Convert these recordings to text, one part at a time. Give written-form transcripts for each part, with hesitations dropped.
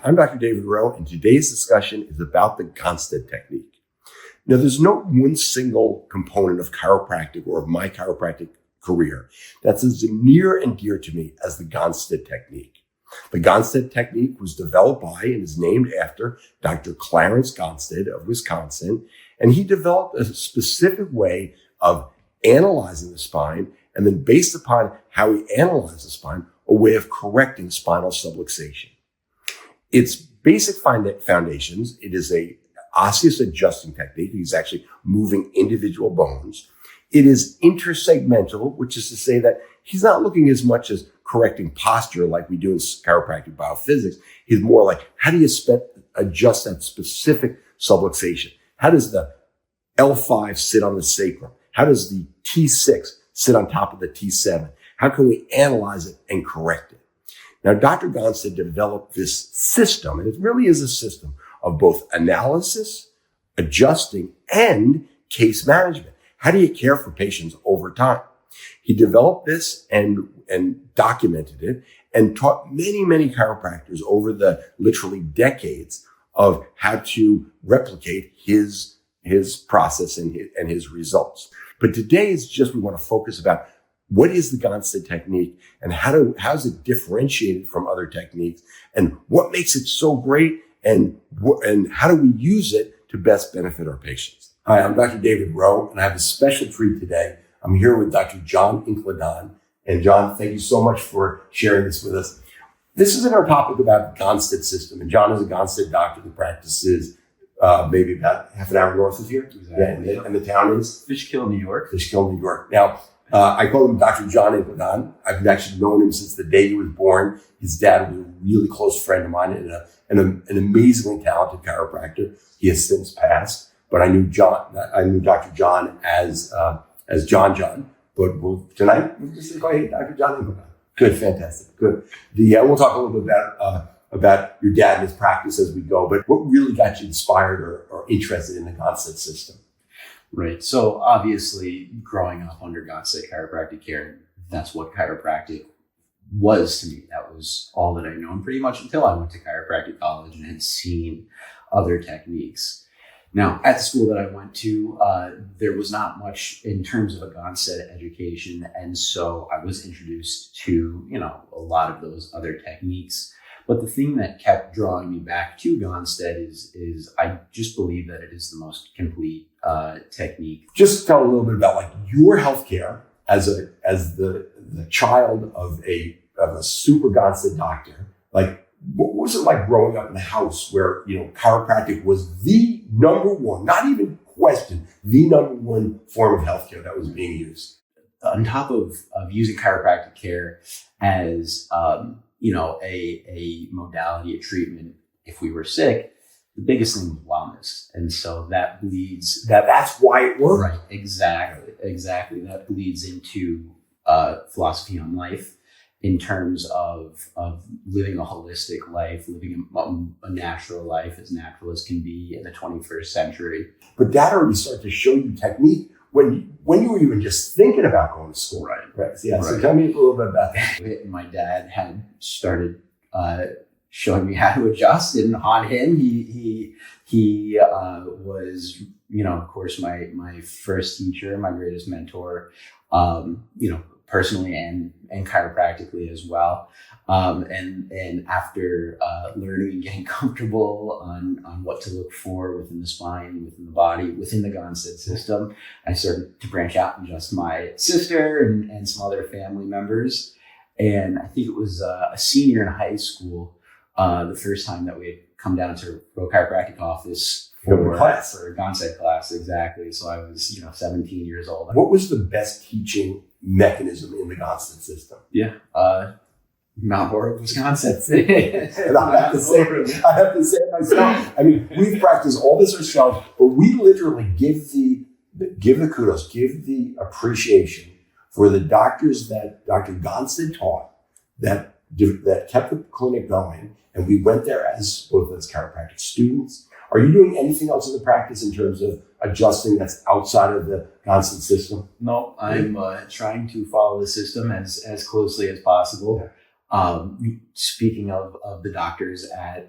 I'm Dr. David Rowe, and today's discussion is about the Gonstead technique. Now, there's no one single component of chiropractic or of my chiropractic career that's as near and dear to me as the Gonstead technique. The Gonstead technique was developed by and is named after Dr. Clarence Gonstead of Wisconsin, and he developed a specific way of analyzing the spine, and then based upon how he analyzed the spine, a way of correcting spinal subluxation. Its basic foundations, it is a osseous adjusting technique. He's actually moving individual bones. It is intersegmental, which is to say that he's not looking as much as correcting posture like we do in chiropractic biophysics. He's more like, how do you adjust that specific subluxation? How does the L5 sit on the sacrum? How does the T6 sit on top of the T7? How can we analyze it and correct it? Now, Dr. Gonstead developed this system, and it really is a system of both analysis, adjusting, and case management. How do you care for patients over time? He developed this and documented it and taught many chiropractors over the literally decades of how to replicate his process and his results. But today is just, we want to focus about what is the Gonstead technique and how's it differentiated from other techniques and what makes it so great and how do we use it to best benefit our patients. Hi, I'm Dr. David Rowe, and I have a special treat today. I'm here with Dr. John Inkladon. And John, thank you so much for sharing this with us. This is our topic about the Gonstead system. And John is a Gonstead doctor that practices maybe about half an hour north of here. Exactly. Yeah, and the town is? Fishkill, New York. Fishkill, New York. Now, I call him Dr. John Inkladon. I've actually known him since the day he was born. His dad was a really close friend of mine and an amazingly talented chiropractor. He has since passed, but I knew Dr. John as John. But tonight we'll just call him Dr. John Inkladon. Good, fantastic, good. We'll talk a little bit about your dad and his practice as we go. But what really got you inspired or interested in the Gonstead system? Right. So obviously, growing up under Gonstead chiropractic care, that's what chiropractic was to me. That was all that I'd known pretty much until I went to chiropractic college and had seen other techniques. Now, at the school that I went to, there was not much in terms of a Gonstead education. And so I was introduced to, a lot of those other techniques. But the thing that kept drawing me back to Gonstead is I just believe that it is the most complete technique. Just tell a little bit about your healthcare as the child of a super Gonstead doctor. What was it like growing up in a house where chiropractic was the number one, not even question, the number one form of healthcare that was being used? On top of using chiropractic care as a modality of treatment if we were sick, the biggest thing was wellness. And so that bleeds. That's why it worked. Right, exactly. That bleeds into philosophy on life in terms of living a holistic life, living a natural life as natural as can be in the 21st century. But that already started to show you technique when you were even just thinking about going to school. Right. Yeah. Right. So tell me a little bit about that. My dad had started showing me how to adjust, and on him, he was, of course, my first teacher, my greatest mentor, personally and chiropractically as well. And after learning and getting comfortable on what to look for within the spine, within the body, within the Gonstead system, I started to branch out and adjust my sister and some other family members. And I think it was a senior in high school, the first time that we had come down to Rowe Chiropractic office for a Gonstead class. Exactly. So I was, 17 years old. What was the best teaching mechanism in the Gonstead system? Yeah. Mount Horeb, Wisconsin. And I have to say it myself. I mean, we've practiced all this ourselves, but we literally give the kudos, give the appreciation for the doctors that Dr. Gonstead taught that kept the clinic going. And we went there both as chiropractic students. Are you doing anything else in the practice in terms of adjusting that's outside of the Gonstead system? No, I'm trying to follow the system as closely as possible. Speaking of the doctors at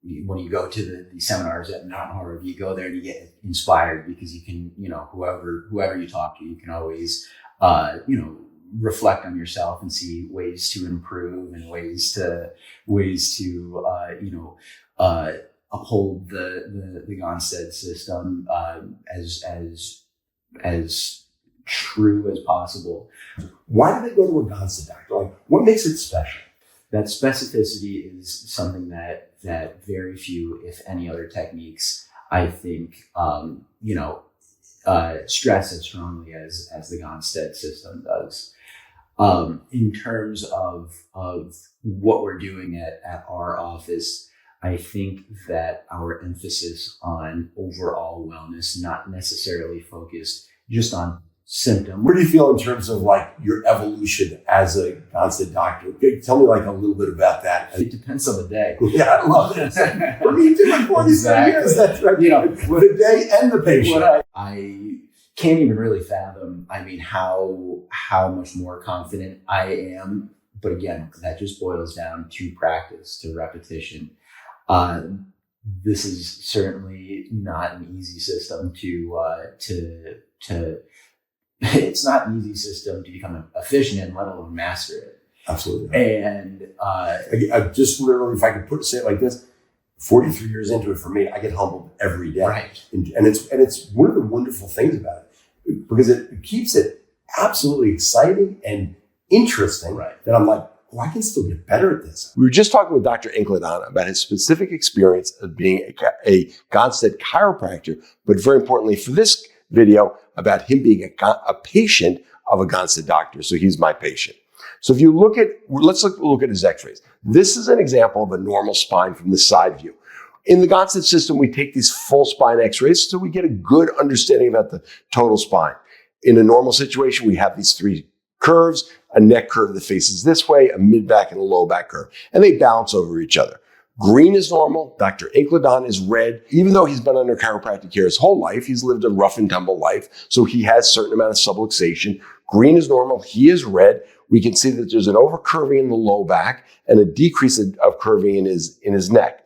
when you go to the seminars at Mount Horeb, you go there and you get inspired because you can, whoever you talk to, you can always, reflect on yourself and see ways to improve and ways to uphold the Gonstead system as true as possible. Why do they go to a Gonstead doctor? Like, what makes it special? That specificity is something that very few, if any, other techniques, I think, stress as strongly as the Gonstead system does. In terms of what we're doing at our office, I think that our emphasis on overall wellness, not necessarily focused just on symptom. Where do you feel in terms of like your evolution as a Gonstead doctor? Okay, tell me like a little bit about that. It depends on the day. Yeah, I love it. For me too, like 47 years. That's right. The day and the patient. I can't even really fathom, how much more confident I am. But again, that just boils down to practice, to repetition. This is certainly not an easy system it's not an easy system to become efficient in, let alone master it. Absolutely. And I just literally, if I could say it like this, 43 years into it for me, I get humbled every day. Right. And it's one of the wonderful things about it, because it keeps it absolutely exciting and interesting. Right. That I'm like, I can still get better at this. We were just talking with Dr. Inkladon about his specific experience of being a Gonstead chiropractor, but very importantly for this video, about him being a patient of a Gonstead doctor. So he's my patient. So if you let's look at his x-rays. This is an example of a normal spine from the side view. In the Gonstead system, we take these full spine x-rays so we get a good understanding about the total spine. In a normal situation, we have these three curves, a neck curve that faces this way, a mid-back and a low back curve, and they balance over each other. Green is normal. Dr. Inkladon is red. Even though he's been under chiropractic care his whole life, he's lived a rough and tumble life, so he has a certain amount of subluxation. Green is normal. He is red. We can see that there's an overcurving in the low back and a decrease of curving in his neck.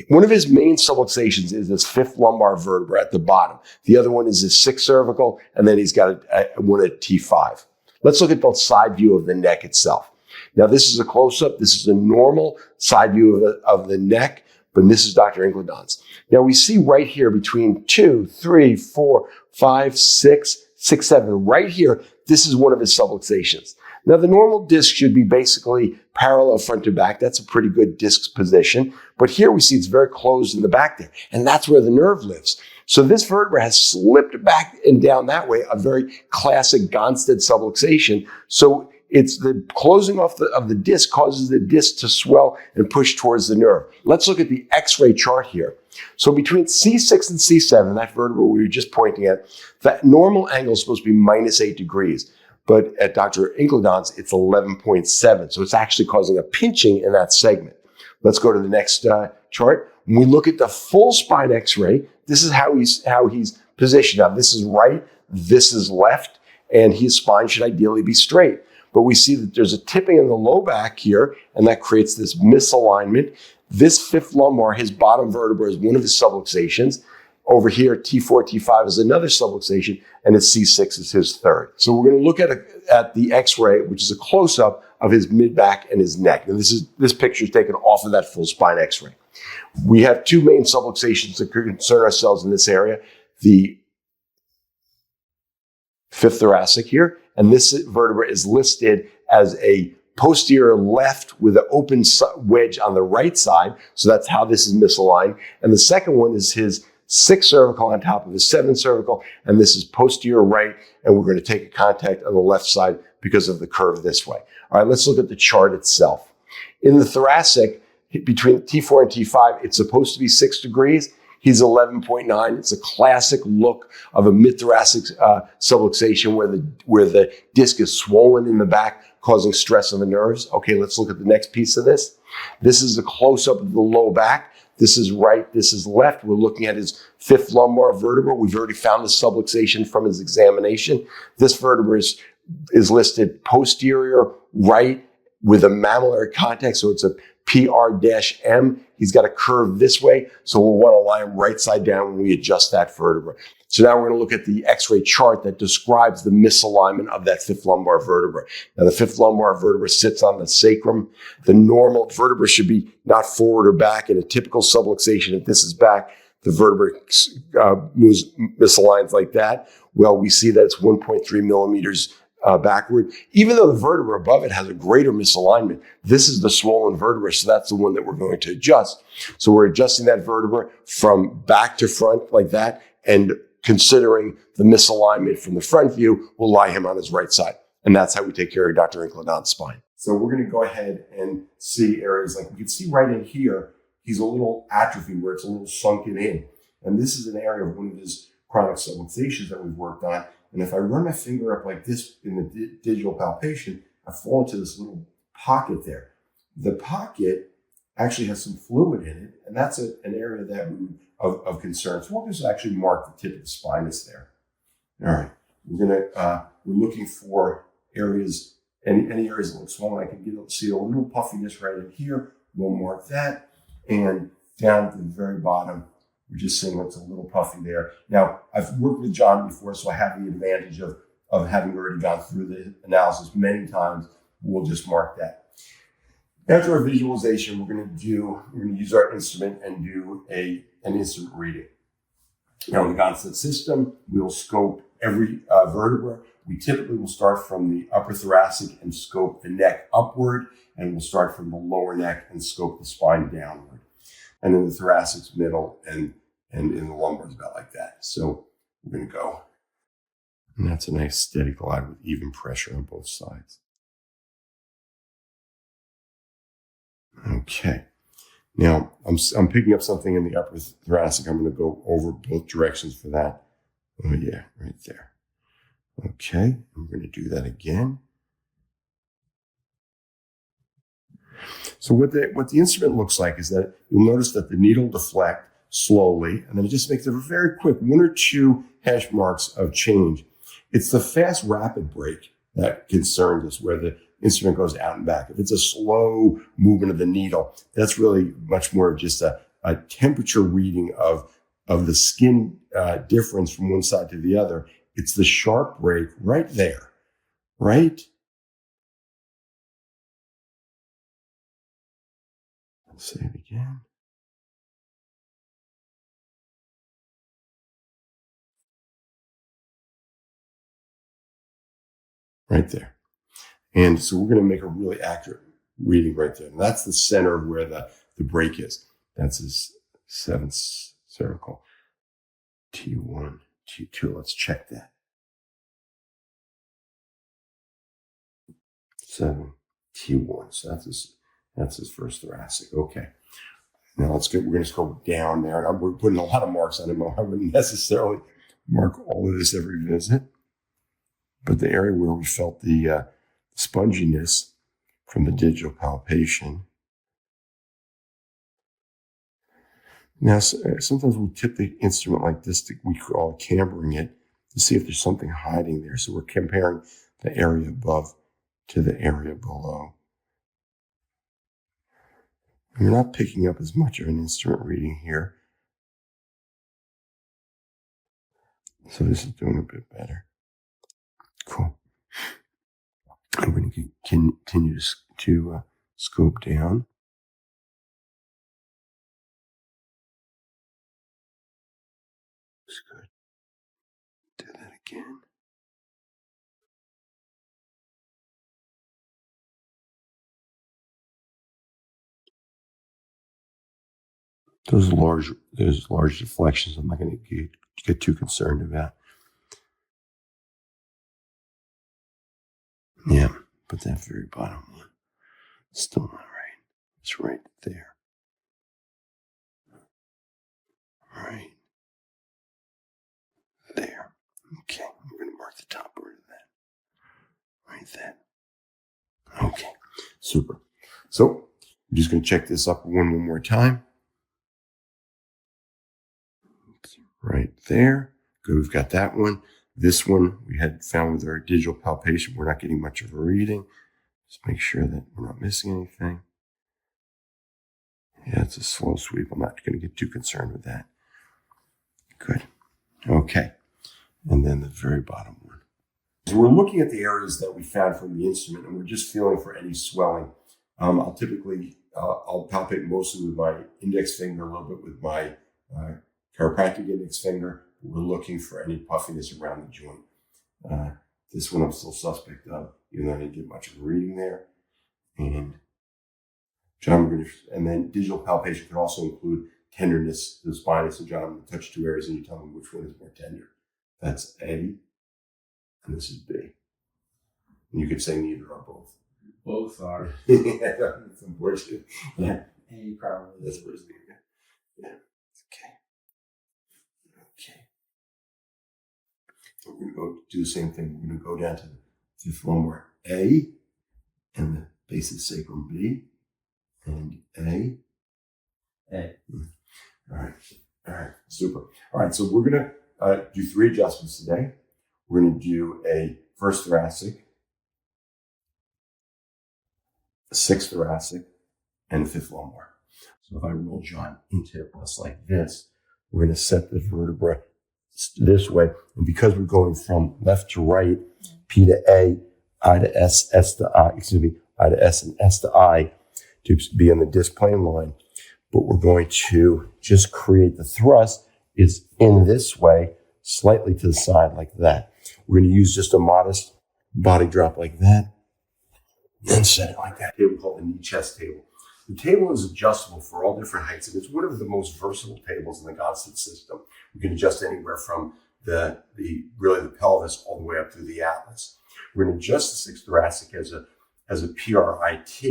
One of his main subluxations is this fifth lumbar vertebra at the bottom. The other one is his sixth cervical, and then he's got one at T5. Let's look at the side view of the neck itself. Now, this is a close-up. This is a normal side view of the neck, but this is Dr. Inkladon's. Now, we see right here between 2, 3, 4, 5, 6, 7, right here, this is one of his subluxations. Now, the normal disc should be basically parallel front to back. That's a pretty good disc position. But here we see it's very closed in the back there, and that's where the nerve lives. So this vertebra has slipped back and down that way, a very classic Gonstead subluxation. So it's the closing off of the disc causes the disc to swell and push towards the nerve. Let's look at the X-ray chart here. So between C6 and C7, that vertebra we were just pointing at, that normal angle is supposed to be -8 degrees. But at Dr. Inkladon's, it's 11.7. So it's actually causing a pinching in that segment. Let's go to the next chart. When we look at the full spine X-ray, this is how he's positioned. Now, this is right, this is left, and his spine should ideally be straight. But we see that there's a tipping in the low back here, and that creates this misalignment. This fifth lumbar, his bottom vertebra, is one of his subluxations. Over here, T4, T5 is another subluxation, and his C6 is his third. So we're going to look at the X-ray, which is a close-up of his mid-back and his neck. Now, this picture is taken off of that full spine X-ray. We have two main subluxations that concern ourselves in this area. The fifth thoracic here, and this vertebra is listed as a posterior left with an open wedge on the right side. So that's how this is misaligned. And the second one is his sixth cervical on top of his seventh cervical, and this is posterior right, and we're going to take a contact on the left side because of the curve this way. All right, let's look at the chart itself. In the thoracic, between T4 and T5, it's supposed to be 6 degrees. He's 11.9. It's a classic look of a mid-thoracic subluxation where the disc is swollen in the back, causing stress on the nerves. Okay, let's look at the next piece of this. This is a close-up of the low back. This is right, this is left. We're looking at his fifth lumbar vertebra. We've already found the subluxation from his examination. This vertebra is listed posterior right with a mammillary contact. So it's a PR-M. He's got a curve this way. So we'll want to lie him right side down when we adjust that vertebra. So now we're going to look at the X-ray chart that describes the misalignment of that fifth lumbar vertebra. Now the fifth lumbar vertebra sits on the sacrum. The normal vertebra should be not forward or back. In a typical subluxation, if this is back, the vertebra moves misaligns like that. Well, we see that it's 1.3 millimeters backward. Even though the vertebra above it has a greater misalignment, this is the swollen vertebra, so that's the one that we're going to adjust. So we're adjusting that vertebra from back to front like that, and considering the misalignment from the front view, we'll lie him on his right side. And that's how we take care of Dr. Inkladon's spine. So we're going to go ahead and see areas like we can see right in here, he's a little atrophy where it's a little sunken in. And this is an area of one of his chronic subluxations that we've worked on. And if I run my finger up like this in the digital palpation, I fall into this little pocket there. The pocket actually has some fluid in it, and that's an area that of concern. So we'll just actually mark the tip of the spinous there. All right, we're looking for areas, any areas that look swollen. I can see a little puffiness right in here. We'll mark that, and down at the very bottom, we're just seeing what's a little puffy there. Now, I've worked with John before, so I have the advantage of having already gone through the analysis many times. We'll just mark that. After our visualization, we're going to use our instrument and do an instrument reading. Now, in the Gonstead system, we'll scope every vertebra. We typically will start from the upper thoracic and scope the neck upward, and we'll start from the lower neck and scope the spine downward. And then the thoracic's middle, and in the lumbar is about like that. So we're going to go. And that's a nice steady glide with even pressure on both sides. Okay. Now, I'm picking up something in the upper thoracic. I'm going to go over both directions for that. Oh, yeah, right there. Okay. I'm going to do that again. So what the instrument looks like is that you'll notice that the needle deflect slowly, and then it just makes a very quick 1 or 2 hash marks of change. It's the fast, rapid break that concerns us, where the instrument goes out and back. If it's a slow movement of the needle, that's really much more of just a temperature reading of the skin difference from one side to the other. It's the sharp break right there, right? I'll say it again. Right there. And so we're going to make a really accurate reading right there. And that's the center of where the break is. That's his 7th cervical. T1, T2. Let's check that. 7, T1. So that's his first thoracic. Okay. Now we're going to go down there. And we're putting a lot of marks on him. I wouldn't necessarily mark all of this every visit. But the area where we felt the sponginess from the digital palpation. Now, sometimes we'll tip the instrument like this, we call it cambering it, to see if there's something hiding there. So we're comparing the area above to the area below. And we're not picking up as much of an instrument reading here. So this is doing a bit better. Cool. I'm going to continue to scope down. That's good. Do that again. Those large deflections, I'm not going to get too concerned about. Yeah, but that very bottom one, still not right. It's right there. Right there. Okay, I'm going to mark the top part of that. Right there. Okay, super. So I'm just going to check this up one more time. Right there. Good, we've got that one. This one we had found with our digital palpation, we're not getting much of a reading. Just make sure that we're not missing anything. Yeah, it's a slow sweep. I'm not going to get too concerned with that. Good. Okay. And then the very bottom one. So we're looking at the areas that we found from the instrument, and we're just feeling for any swelling. I'll typically, I'll palpate mostly with my index finger, a little bit with my chiropractic index finger. We're looking for any puffiness around the joint. This one I'm still suspect of, even though I didn't get much of a reading there. And John, and then digital palpation can also include tenderness to the spine. So John, I'm going to touch two areas and you tell me which one is more tender. That's A, and this is B. And you could say neither or both. Both are. It's unfortunate. Yeah. A probably. That's where it's neither. Yeah. Okay. We're going to go do the same thing. We're going to go down to the fifth lumbar A and the base of the sacrum B and A. A. All right. Super. All right. So we're going to do 3 adjustments today. We're going to do a first thoracic, a sixth thoracic, and a fifth lumbar. So if I roll John into us like this, we're going to set the vertebra this way. And because we're going from left to right, P to A, I to S, S to I, I to S and S to I to be in the disc plane line. But we're going to just create the thrust is in this way, slightly to the side like that. We're going to use just a modest body drop like that and set it like that. Table called the knee chest table. The table is adjustable for all different heights, and it's one of the most versatile tables in the Gonstead system. We can adjust anywhere from the pelvis all the way up through the atlas. We're going to adjust the sixth thoracic as a PRIT,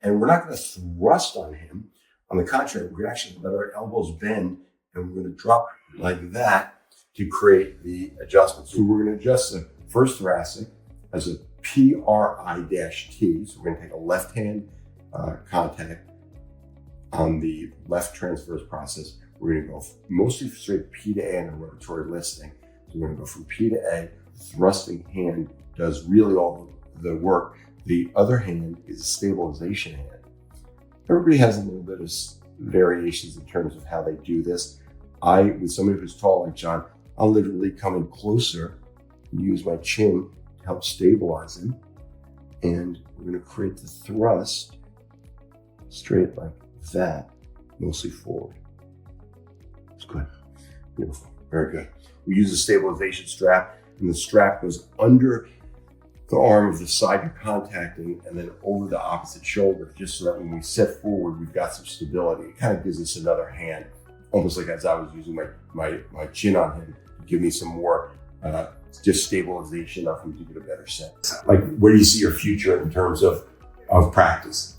and we're not going to thrust on him. On the contrary, we're going to actually let our elbows bend, and we're going to drop like that to create the adjustment. So we're going to adjust the first thoracic as a PRI-T. So we're going to take a left hand contact on the left transverse process. We're going to go mostly straight P to A in a rotatory listing. So we're going to go from P to A. The thrusting hand does really all the work. The other hand is a stabilization hand. Everybody has a little bit of variations in terms of how they do this. With somebody who's tall like John, I'll literally come in closer and use my chin to help stabilize him. And we're going to create the thrust straight like that, mostly forward. It's good. Beautiful. Very good. We use a stabilization strap, and the strap goes under the arm of the side you're contacting and then over the opposite shoulder, just so that when we set forward, we've got some stability. It kind of gives us another hand, almost like as I was using my chin on him to give me some more just stabilization of him to get a better sense. Like, where do you see your future in terms of practice?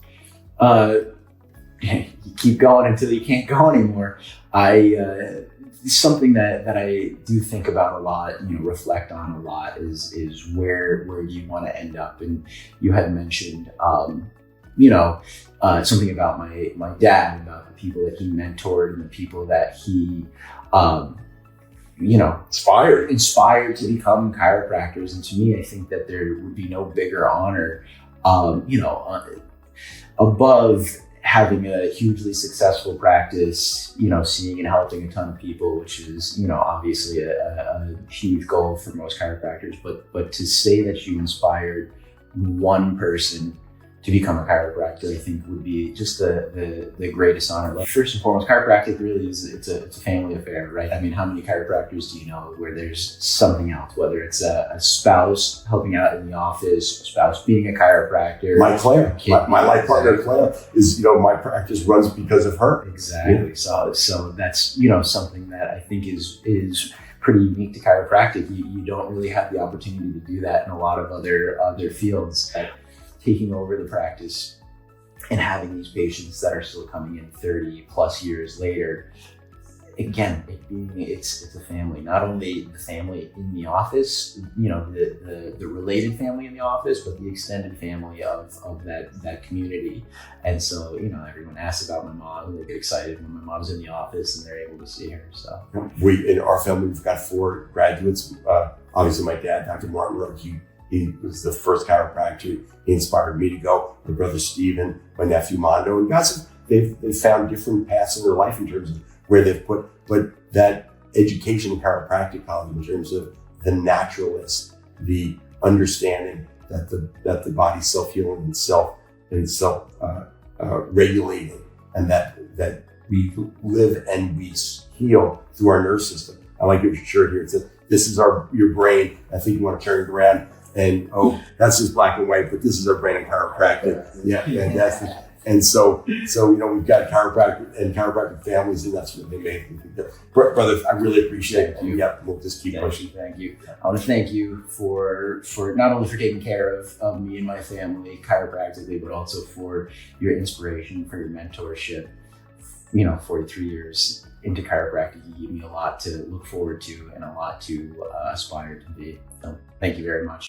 You keep going until you can't go anymore. Something that I do think about a lot, reflect on a lot is where do you want to end up? And you had mentioned, something about my dad, about the people that he mentored and the people that he, inspired to become chiropractors. And to me, I think that there would be no bigger honor, above having a hugely successful practice, seeing and helping a ton of people, which is, obviously a huge goal for most chiropractors. But to say that you inspired one person to become a chiropractor, I think would be just the greatest honor. Like, first and foremost, chiropractic really it's a family affair, right? I mean, how many chiropractors do you know where there's something else, whether it's a spouse helping out in the office, a spouse being a chiropractor. My Claire, my life partner Claire is, my practice runs because of her. Exactly. Yeah. So that's, something that I think is pretty unique to chiropractic. You don't really have the opportunity to do that in a lot of other fields. Taking over the practice and having these patients that are still coming in 30 plus years later, again, it's a family. Not only the family in the office, the related family in the office, but the extended family of that community. And so, everyone asks about my mom. They get excited when my mom's in the office and they're able to see her. So in our family, we've got 4 graduates. Obviously, my dad, Dr. Martin Rowe, He was the first chiropractor. He inspired me to go. My brother Steven, my nephew Mondo, and guys, they've found different paths in their life in terms of where they've put, but that education in chiropractic college in terms of the naturalist, the understanding that the body's self-healing and self regulating, and that we live and we heal through our nervous system. I like your shirt here. It says, "This is your brain." I think you want to turn it around, and that's just black and white, but this is our brain in chiropractic. Yeah, fantastic. And so we've got chiropractic and chiropractic families, and that's what they made. Brother, I really appreciate it. Yeah, we'll just keep pushing. Thank you. I want to thank you for not only for taking care of me and my family chiropractically, but also for your inspiration, for your mentorship. 43 years into chiropractic, you give me a lot to look forward to and a lot to aspire to be. So thank you very much.